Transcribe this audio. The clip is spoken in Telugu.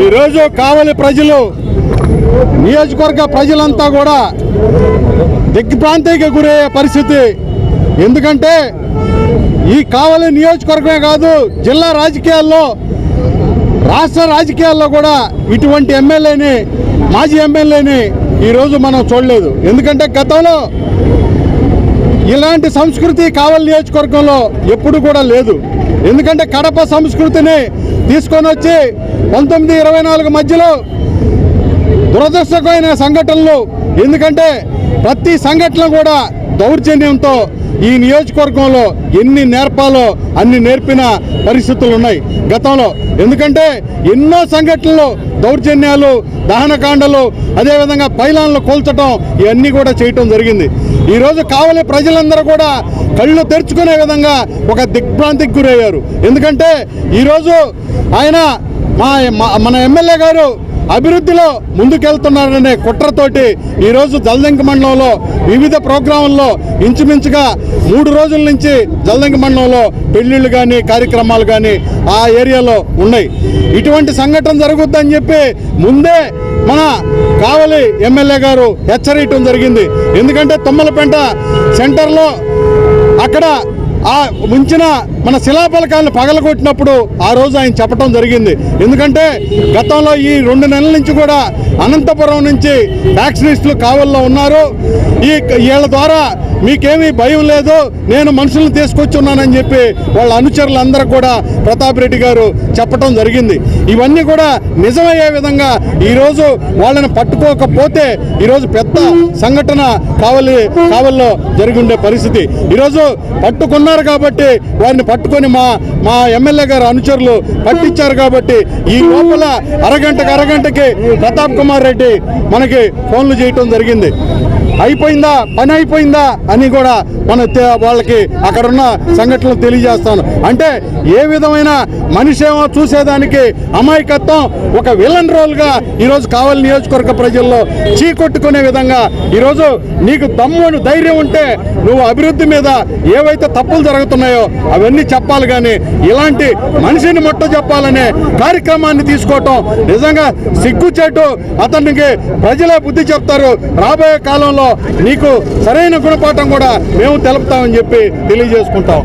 ఈరోజు కావలి ప్రజలు, నియోజకవర్గ ప్రజలంతా కూడా దిగ్భ్రాంతికి గురయ్యే పరిస్థితి. ఎందుకంటే ఈ కావలి నియోజకవర్గమే కాదు, జిల్లా రాజకీయాల్లో, రాష్ట్ర రాజకీయాల్లో కూడా ఇటువంటి ఎమ్మెల్యేని, మాజీ ఎమ్మెల్యేని ఈరోజు మనం చూడలేదు. ఎందుకంటే గతంలో ఇలాంటి సంస్కృతి కావలి నియోజకవర్గంలో ఎప్పుడు కూడా లేదు. ఎందుకంటే కడప సంస్కృతిని తీసుకొని వచ్చి 1924 మధ్యలో దురదృష్టకరమైన సంఘటనలు, ఎందుకంటే ప్రతి సంఘటన కూడా దౌర్జన్యంతో ఈ నియోజకవర్గంలో ఎన్ని నేర్పాలో అన్ని నేర్పిన పరిస్థితులు ఉన్నాయి గతంలో. ఎందుకంటే ఎన్నో సంఘటనలు, దౌర్జన్యాలు, దహనకాండలు, అదేవిధంగా పైలాన్లు కూల్చడం, ఇవన్నీ కూడా చేయటం జరిగింది. ఈరోజు కావలి ప్రజలందరూ కూడా కళ్ళు తెరుచుకునే విధంగా ఒక దిగ్భ్రాంతికి గురయ్యారు. ఎందుకంటే ఈరోజు ఆయన మన ఎమ్మెల్యే గారు అభివృద్ధిలో ముందుకెళ్తున్నారనే కుట్రతోటి ఈరోజు జలదంకి మండలంలో వివిధ ప్రోగ్రాముల్లో ఇంచుమించుగా 3 రోజుల నుంచి జలదంకి మండలంలో పెళ్లిళ్ళు కానీ, కార్యక్రమాలు కానీ ఆ ఏరియాలో ఉన్నాయి. ఇటువంటి సంఘటన జరుగుద్దని చెప్పి ముందే మన కావలి ఎమ్మెల్యే గారు హెచ్చరించడం జరిగింది. ఎందుకంటే తుమ్మలపేంట సెంటర్లో అక్కడ ఆ ఉంచిన మన శిలాఫలకాలను పగలగొట్టినప్పుడు ఆ రోజు ఆయన చెప్పడం జరిగింది. ఎందుకంటే గతంలో ఈ 2 నెలల నుంచి కూడా అనంతపురం నుంచి వ్యాక్సినిస్టులు కావల్లో ఉన్నారు. వీళ్ళ ద్వారా మీకేమీ భయం లేదు, నేను మనుషులను తీసుకొచ్చున్నానని చెప్పి వాళ్ళ అనుచరులందరూ కూడా ప్రతాప్ రెడ్డి గారు చెప్పడం జరిగింది. ఇవన్నీ కూడా నిజమయ్యే విధంగా ఈరోజు వాళ్ళని పట్టుకోకపోతే ఈరోజు పెద్ద సంఘటన కావల్లో జరిగి ఉండే పరిస్థితి. ఈరోజు పట్టుకున్నారు కాబట్టి, వారిని పట్టుకొని మా ఎమ్మెల్యే గారు అనుచరులు పట్టించారు కాబట్టి ఈ లోపల అరగంటకి ప్రతాప్ కుమార్ రెడ్డి మనకి ఫోన్లు చేయటం జరిగింది. అయిపోయిందా, పని అయిపోయిందా అని కూడా వాళ్ళకి అక్కడున్న సంఘటనలు తెలియజేస్తాను. అంటే ఏ విధమైన మనిషి ఏమో చూసేదానికి అమాయకత్వం, ఒక విలన్ రోల్గా ఈరోజు కావలి నియోజకవర్గ ప్రజల్లో చీకొట్టుకునే విధంగా ఈరోజు నీకు దమ్మును ధైర్యం ఉంటే నువ్వు అభివృద్ధి మీద ఏవైతే తప్పులు జరుగుతున్నాయో అవన్నీ చెప్పాలి, కానీ ఇలాంటి మనిషిని మొట్ట చెప్పాలనే కార్యక్రమాన్ని తీసుకోవటం నిజంగా సిగ్గుచేటు. అతనికి ప్రజలే బుద్ధి చెప్తారు. రాబోయే కాలంలో నీకు సరైన గుణపాఠం కూడా మేము తెలుపుతామని చెప్పి తెలియజేసుకుంటాం.